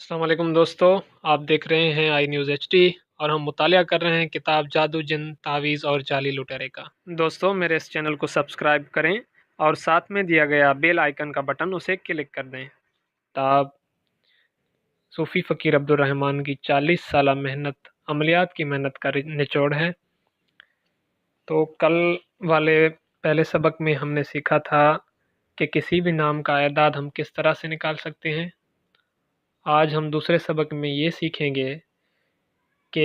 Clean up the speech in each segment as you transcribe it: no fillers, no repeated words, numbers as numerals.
السلام علیکم دوستو، آپ دیکھ رہے ہیں آئی نیوز ایچ ڈی اور ہم مطالعہ کر رہے ہیں کتاب جادو جن تعویذ اور جعلی لٹیرے کا۔ دوستو میرے اس چینل کو سبسکرائب کریں اور ساتھ میں دیا گیا بیل آئیکن کا بٹن اسے کلک کر دیں۔ کتاب صوفی فقیر عبدالرحمن کی 40 سالہ محنت، عملیات کی محنت کا نچوڑ ہے۔ تو کل والے پہلے سبق میں ہم نے سیکھا تھا کہ کسی بھی نام کا اعداد ہم کس طرح سے نکال سکتے ہیں۔ آج ہم دوسرے سبق میں یہ سیکھیں گے کہ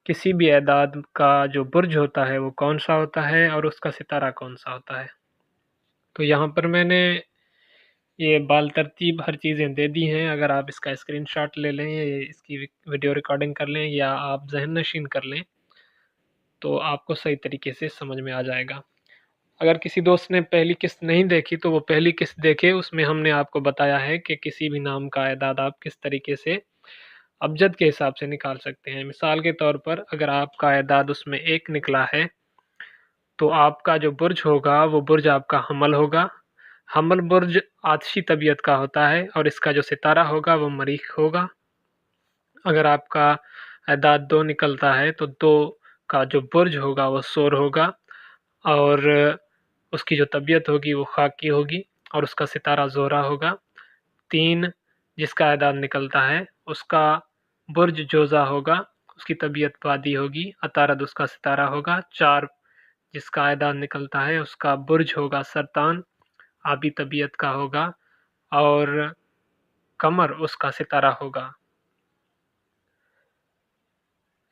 کسی بھی اعداد کا جو برج ہوتا ہے وہ کون سا ہوتا ہے اور اس کا ستارہ کون سا ہوتا ہے۔ تو یہاں پر میں نے یہ بال ترتیب ہر چیزیں دے دی ہیں، اگر آپ اس کا اسکرین شاٹ لے لیں، اس کی ویڈیو ریکارڈنگ کر لیں یا آپ ذہن نشین کر لیں تو آپ کو صحیح طریقے سے سمجھ میں آ جائے گا۔ اگر کسی دوست نے پہلی قسط نہیں دیکھی تو وہ پہلی قسط دیکھے، اس میں ہم نے آپ کو بتایا ہے کہ کسی بھی نام کا اعداد آپ کس طریقے سے ابجد کے حساب سے نکال سکتے ہیں۔ مثال کے طور پر اگر آپ کا اعداد اس میں 1 نکلا ہے تو آپ کا جو برج ہوگا وہ برج آپ کا حمل ہوگا۔ حمل برج آتشی طبیعت کا ہوتا ہے اور اس کا جو ستارہ ہوگا وہ مریخ ہوگا۔ اگر آپ کا اعداد 2 نکلتا ہے تو 2 کا جو برج ہوگا وہ سور ہوگا اور اس کی جو طبیعت ہوگی وہ خاکی ہوگی اور اس کا ستارہ زہرہ ہوگا۔ 3 جس کا اعداد نکلتا ہے اس کا برج جوزہ ہوگا، اس کی طبیعت بادی ہوگی، عطارد اس کا ستارہ ہوگا۔ 4 جس کا اعداد نکلتا ہے اس کا برج ہوگا سرطان، آبی طبیعت کا ہوگا اور قمر اس کا ستارہ ہوگا۔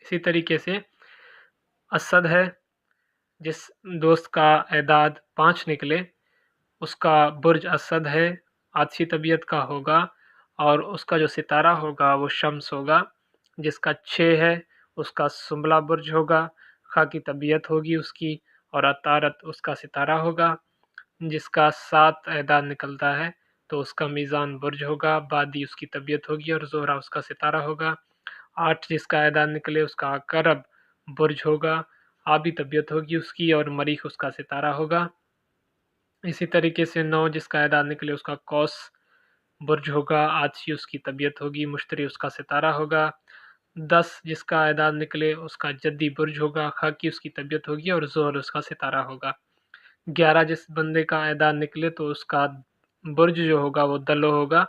اسی طریقے سے اسد ہے، جس دوست کا اعداد 5 نکلے اس کا برج اسد ہے، آتشی طبیعت کا ہوگا اور اس کا جو ستارہ ہوگا وہ شمس ہوگا۔ جس کا 6 ہے اس کا سنبلہ برج ہوگا، خاکی طبیعت ہوگی اس کی اور عطارد اس کا ستارہ ہوگا۔ جس کا 7 اعداد نکلتا ہے تو اس کا میزان برج ہوگا، بادی اس کی طبیعت ہوگی اور زہرہ اس کا ستارہ ہوگا۔ 8 جس کا اعداد نکلے اس کا عقرب برج ہوگا، آبی طبیعت ہوگی اس کی اور مریخ اس کا ستارہ ہوگا۔ اسی طریقے سے 9 جس کا اعداد نکلے اس کا قوس برج ہوگا، آتشی اس کی طبیعت ہوگی، مشتری اس کا ستارہ ہوگا۔ 10 جس کا اعداد نکلے اس کا جدی برج ہوگا، خاکی اس کی طبیعت ہوگی اور زحل اس کا ستارہ ہوگا۔ 11 جس بندے کا اعداد نکلے تو اس کا برج جو ہوگا وہ دلو ہوگا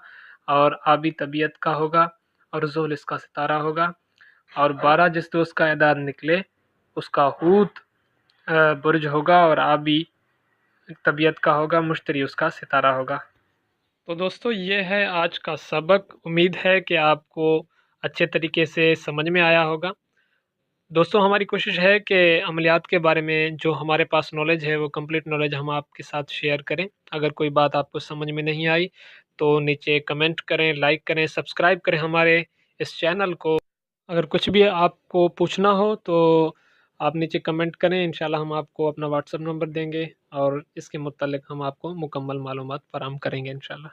اور آبی طبیعت کا ہوگا اور زحل اس کا ستارہ ہوگا۔ اور 12 جس دوست کا اعداد نکلے اس کا حوت برج ہوگا اور آبی طبیعت کا ہوگا، مشتری اس کا ستارہ ہوگا۔ تو دوستو یہ ہے آج کا سبق، امید ہے کہ آپ کو اچھے طریقے سے سمجھ میں آیا ہوگا۔ دوستو ہماری کوشش ہے کہ عملیات کے بارے میں جو ہمارے پاس نالج ہے وہ کمپلیٹ نالج ہم آپ کے ساتھ شیئر کریں۔ اگر کوئی بات آپ کو سمجھ میں نہیں آئی تو نیچے کمنٹ کریں، لائک کریں، سبسکرائب کریں ہمارے اس چینل کو۔ اگر کچھ بھی آپ کو پوچھنا ہو تو آپ نیچے کمنٹ کریں، انشاءاللہ ہم آپ کو اپنا واٹس ایپ نمبر دیں گے اور اس کے متعلق ہم آپ کو مکمل معلومات فراہم کریں گے انشاءاللہ۔